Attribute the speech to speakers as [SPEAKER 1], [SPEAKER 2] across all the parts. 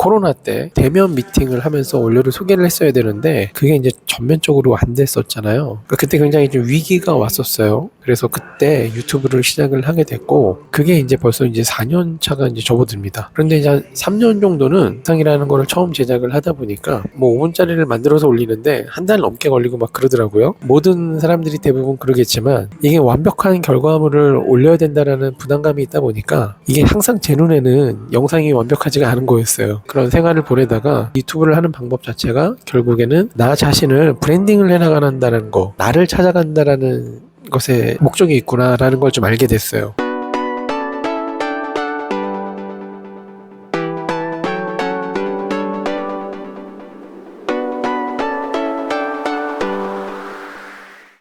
[SPEAKER 1] 코로나 때 대면 미팅을 하면서 원료를 소개를 했어야 되는데 그게 이제 전면적으로 안 됐었잖아요. 그러니까 그때 굉장히 좀 위기가 왔었어요. 그래서 그때 유튜브를 시작을 하게 됐고 그게 이제 벌써 이제 4년 차가 이제 접어듭니다. 그런데 이제 한 3년 정도는 영상이라는 거를 처음 제작을 하다 보니까 뭐 5분짜리를 만들어서 올리는데 한 달 넘게 걸리고 막 그러더라고요. 모든 사람들이 대부분 그러겠지만 이게 완벽한 결과물을 올려야 된다라는 부담감이 있다 보니까 이게 항상 제 눈에는 영상이 완벽하지가 않은 거였어요. 그런 생활을 보내다가 유튜브를 하는 방법 자체가 결국에는 나 자신을 브랜딩을 해나간다는 거, 나를 찾아간다라는 것에 목적이 있구나라는 걸 좀 알게 됐어요.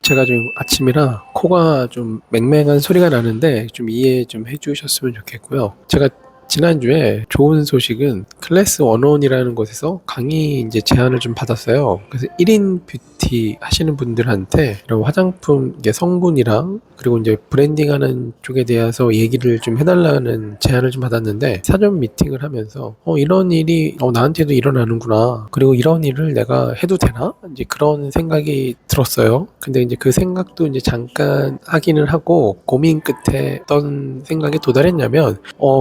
[SPEAKER 1] 제가 지금 아침이라 코가 좀 맹맹한 소리가 나는데 좀 이해 좀 해주셨으면 좋겠고요. 제가 지난주에 좋은 소식은 클래스 101이라는 곳에서 강의 이제 제안을 좀 받았어요. 그래서 1인 뷰티 하시는 분들한테 이런 화장품 이게 성분이랑 그리고 이제 브랜딩하는 쪽에 대해서 얘기를 좀 해달라는 제안을 좀 받았는데 사전 미팅을 하면서 이런 일이 나한테도 일어나는구나. 그리고 이런 일을 내가 해도 되나? 이제 그런 생각이 들었어요. 근데 이제 그 생각도 이제 잠깐 하기는 하고 고민 끝에 어떤 생각에 도달했냐면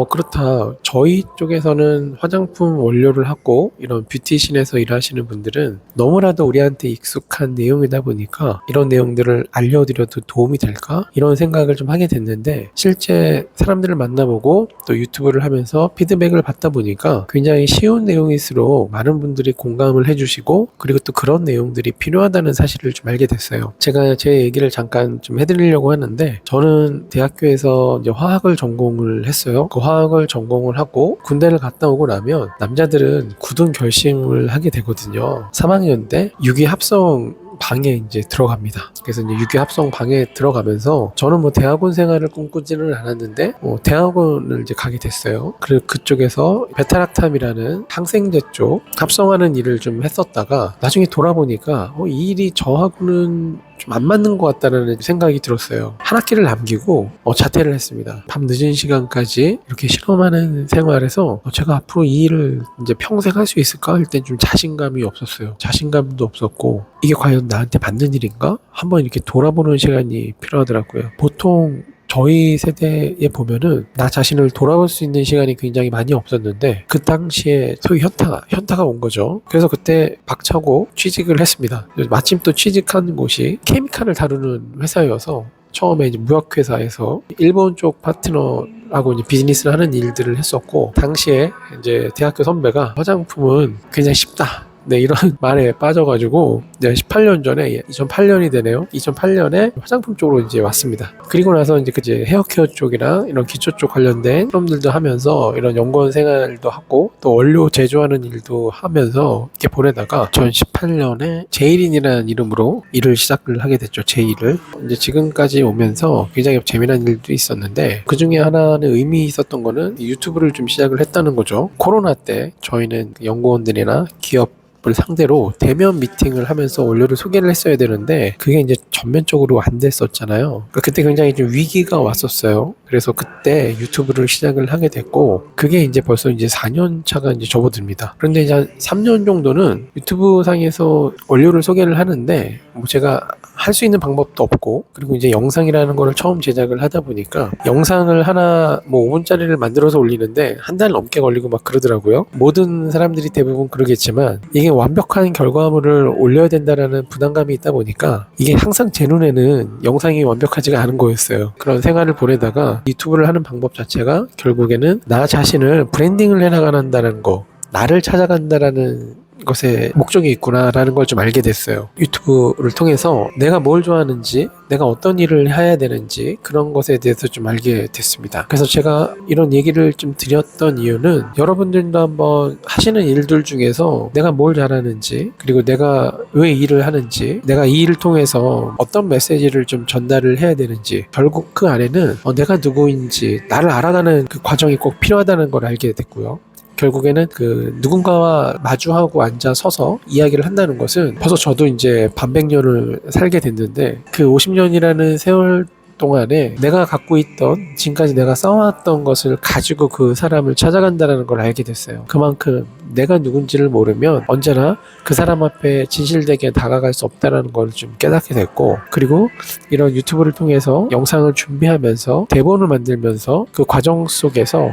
[SPEAKER 1] 그렇다. 저희 쪽에서는 화장품 원료를 하고 이런 뷰티신에서 일하시는 분들은 너무나도 우리한테 익숙한 내용이다 보니까 이런 내용들을 알려드려도 도움이 될까? 이런 생각을 좀 하게 됐는데 실제 사람들을 만나보고 또 유튜브를 하면서 피드백을 받다 보니까 굉장히 쉬운 내용일수록 많은 분들이 공감을 해주시고 그리고 또 그런 내용들이 필요하다는 사실을 좀 알게 됐어요. 제가 제 얘기를 잠깐 좀 해드리려고 하는데 저는 대학교에서 이제 화학을 전공을 했어요. 그 화학을 전공을 하고 군대를 갔다 오고 나면 남자들은 굳은 결심을 하게 되거든요. 3학년 때 유기 합성 방에 이제 들어갑니다. 그래서 이제 유기 합성 방에 들어가면서 저는 뭐 대학원 생활을 꿈꾸지는 않았는데 대학원을 이제 가게 됐어요. 그리고 그쪽에서 베타락탐이라는 항생제 쪽 합성하는 일을 좀 했었다가 나중에 돌아보니까 이 일이 저하고는 좀 안 맞는 것 같다는 생각이 들었어요. 한 학기를 남기고 자퇴를 했습니다. 밤 늦은 시간까지 이렇게 실험하는 생활에서 제가 앞으로 이 일을 이제 평생 할 수 있을까 할 땐 좀 자신감이 없었어요. 자신감도 없었고 이게 과연 나한테 맞는 일인가? 한번 이렇게 돌아보는 시간이 필요하더라고요. 보통 저희 세대에 보면은 나 자신을 돌아볼 수 있는 시간이 굉장히 많이 없었는데 그 당시에 소위 현타가 온 거죠. 그래서 그때 박차고 취직을 했습니다. 마침 또 취직한 곳이 케미칼을 다루는 회사여서 처음에 이제 무역회사에서 일본 쪽 파트너하고 이제 비즈니스를 하는 일들을 했었고 당시에 이제 대학교 선배가 화장품은 굉장히 쉽다. 네, 이런 말에 빠져가지고 18년 전에 2008년이 되네요. 2008년에 화장품 쪽으로 이제 왔습니다. 그리고 나서 이제 헤어케어 쪽이나 이런 기초 쪽 관련된 실험들도 하면서 이런 연구원 생활도 하고 또 원료 제조하는 일도 하면서 이렇게 보내다가 2018년에 제일인이라는 이름으로 일을 시작을 하게 됐죠. 제일을 이제 지금까지 오면서 굉장히 재미난 일도 있었는데 그 중에 하나는 의미 있었던 거는 유튜브를 좀 시작을 했다는 거죠. 코로나 때 저희는 연구원들이나 기업 을 상대로 대면 미팅을 하면서 원료를 소개를 했어야 되는데 그게 이제 전면적으로 안 됐었잖아요. 그러니까 그때 굉장히 좀 위기가 왔었어요. 그래서 그때 유튜브를 시작을 하게 됐고 그게 이제 벌써 이제 4년 차가 이제 접어듭니다. 그런데 이제 한 3년 정도는 유튜브 상에서 원료를 소개를 하는데 뭐 제가 할 수 있는 방법도 없고 그리고 이제 영상이라는 거를 처음 제작을 하다 보니까 영상을 하나 뭐 5분짜리를 만들어서 올리는데 한 달 넘게 걸리고 막 그러더라고요. 모든 사람들이 대부분 그러겠지만 이게 완벽한 결과물을 올려야 된다라는 부담감이 있다 보니까 이게 항상 제 눈에는 영상이 완벽하지가 않은 거였어요. 그런 생활을 보내다가 유튜브를 하는 방법 자체가 결국에는 나 자신을 브랜딩을 해나간다는 거, 나를 찾아간다라는 것에 목적이 있구나라는 걸 좀 알게 됐어요. 유튜브를 통해서 내가 뭘 좋아하는지 내가 어떤 일을 해야 되는지 그런 것에 대해서 좀 알게 됐습니다. 그래서 제가 이런 얘기를 좀 드렸던 이유는 여러분들도 한번 하시는 일들 중에서 내가 뭘 잘하는지 그리고 내가 왜 일을 하는지 내가 이 일을 통해서 어떤 메시지를 좀 전달을 해야 되는지 결국 그 안에는 내가 누구인지 나를 알아가는 그 과정이 꼭 필요하다는 걸 알게 됐고요. 결국에는 그 누군가와 마주하고 앉아 서서 이야기를 한다는 것은 벌써 저도 이제 반백년을 살게 됐는데 그 50년이라는 세월 동안에 내가 갖고 있던 지금까지 내가 써왔던 것을 가지고 그 사람을 찾아간다는 걸 알게 됐어요. 그만큼 내가 누군지를 모르면 언제나 그 사람 앞에 진실되게 다가갈 수 없다는 걸 좀 깨닫게 됐고, 그리고 이런 유튜브를 통해서 영상을 준비하면서 대본을 만들면서 그 과정 속에서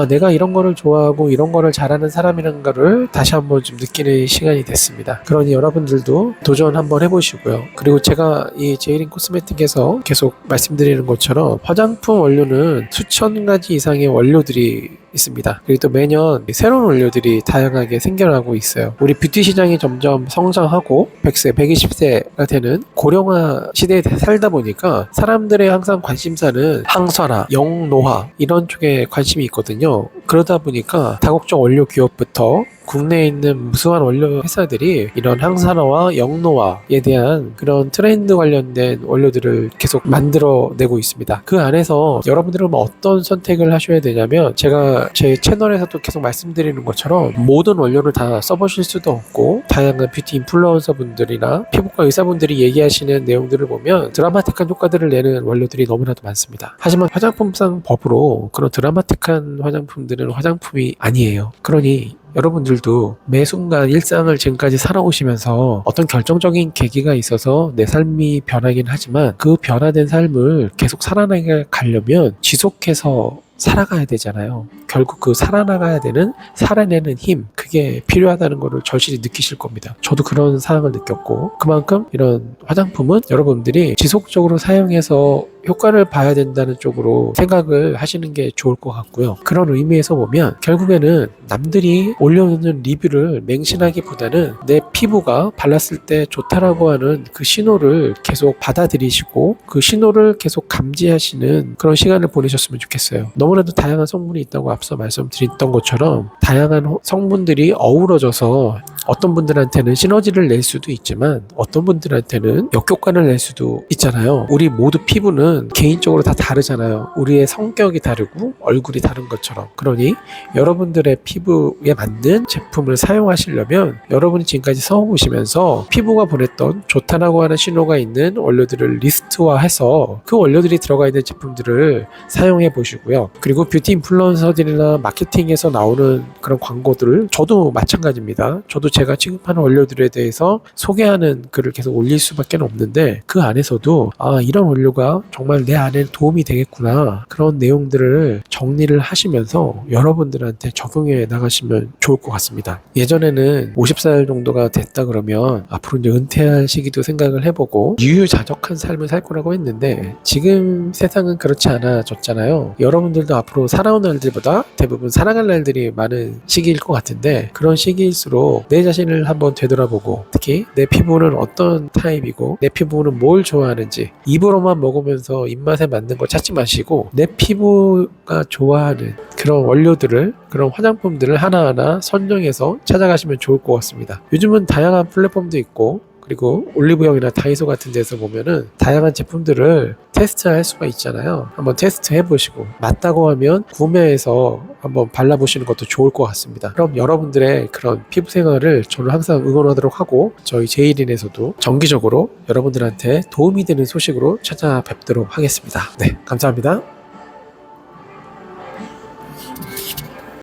[SPEAKER 1] 내가 이런 거를 좋아하고 이런 거를 잘하는 사람이라는 거를 다시 한번 좀 느끼는 시간이 됐습니다. 그러니 여러분들도 도전 한번 해보시고요. 그리고 제가 이 제이린 코스메틱에서 계속 말씀드리는 것처럼 화장품 원료는 수천 가지 이상의 원료들이 있습니다. 그리고 또 매년 새로운 원료들이 다양하게 생겨나고 있어요. 우리 뷰티 시장이 점점 성장하고 100세, 120세가 되는 고령화 시대에 살다 보니까 사람들의 항상 관심사는 항산화, 영노화 이런 쪽에 관심이 있거든요. 그러다 보니까 다국적 원료 기업부터 국내에 있는 무수한 원료 회사들이 이런 항산화와 영노화에 대한 그런 트렌드 관련된 원료들을 계속 만들어내고 있습니다. 그 안에서 여러분들은 어떤 선택을 하셔야 되냐면, 제가 제 채널에서도 계속 말씀드리는 것처럼 모든 원료를 다 써보실 수도 없고, 다양한 뷰티 인플루언서 분들이나 피부과 의사분들이 얘기하시는 내용들을 보면 드라마틱한 효과들을 내는 원료들이 너무나도 많습니다. 하지만 화장품상 법으로 그런 드라마틱한 화장품들은 화장품이 아니에요. 그러니 여러분들도 매 순간 일상을 지금까지 살아오시면서 어떤 결정적인 계기가 있어서 내 삶이 변하긴 하지만 그 변화된 삶을 계속 살아나게 가려면 지속해서 살아가야 되잖아요. 결국 그 살아나가야 되는 살아내는 힘, 그게 필요하다는 것을 절실히 느끼실 겁니다. 저도 그런 상황을 느꼈고, 그만큼 이런 화장품은 여러분들이 지속적으로 사용해서 효과를 봐야 된다는 쪽으로 생각을 하시는 게 좋을 것 같고요. 그런 의미에서 보면 결국에는 남들이 올려놓는 리뷰를 맹신하기보다는 내 피부가 발랐을 때 좋다라고 하는 그 신호를 계속 받아들이시고 그 신호를 계속 감지하시는 그런 시간을 보내셨으면 좋겠어요. 너무나도 다양한 성분이 있다고 앞서 말씀드렸던 것처럼 다양한 성분들이 어우러져서 어떤 분들한테는 시너지를 낼 수도 있지만 어떤 분들한테는 역효과를 낼 수도 있잖아요. 우리 모두 피부는 개인적으로 다 다르잖아요. 우리의 성격이 다르고 얼굴이 다른 것처럼. 그러니 여러분들의 피부에 맞는 제품을 사용하시려면 여러분이 지금까지 써보시면서 피부가 보냈던 좋다라고 하는 신호가 있는 원료들을 리스트화해서 그 원료들이 들어가 있는 제품들을 사용해 보시고요. 그리고 뷰티 인플루언서들이나 마케팅에서 나오는 그런 광고들을, 저도 마찬가지입니다. 저도 제가 취급하는 원료들에 대해서 소개하는 글을 계속 올릴 수밖에 없는데, 그 안에서도 이런 원료가 정말 내 안에 도움이 되겠구나, 그런 내용들을 정리를 하시면서 여러분들한테 적용해 나가시면 좋을 것 같습니다. 예전에는 50살 정도가 됐다 그러면 앞으로 이제 은퇴할 시기도 생각을 해보고 유유자적한 삶을 살 거라고 했는데, 지금 세상은 그렇지 않아졌잖아요. 여러분들도 앞으로 살아온 날들보다 대부분 살아갈 날들이 많은 시기일 것 같은데, 그런 시기일수록 내 자신을 한번 되돌아보고, 특히 내 피부는 어떤 타입이고 내 피부는 뭘 좋아하는지, 입으로만 먹으면서 입맛에 맞는 거 찾지 마시고 내 피부가 좋아하는 그런 원료들을, 그런 화장품들을 하나하나 선정해서 찾아가시면 좋을 것 같습니다. 요즘은 다양한 플랫폼도 있고, 그리고 올리브영이나 다이소 같은 데서 보면은 다양한 제품들을 테스트할 수가 있잖아요. 한번 테스트 해보시고 맞다고 하면 구매해서 한번 발라보시는 것도 좋을 것 같습니다. 그럼 여러분들의 그런 피부 생활을 저는 항상 응원하도록 하고, 저희 제이린에서도 정기적으로 여러분들한테 도움이 되는 소식으로 찾아뵙도록 하겠습니다. 네, 감사합니다.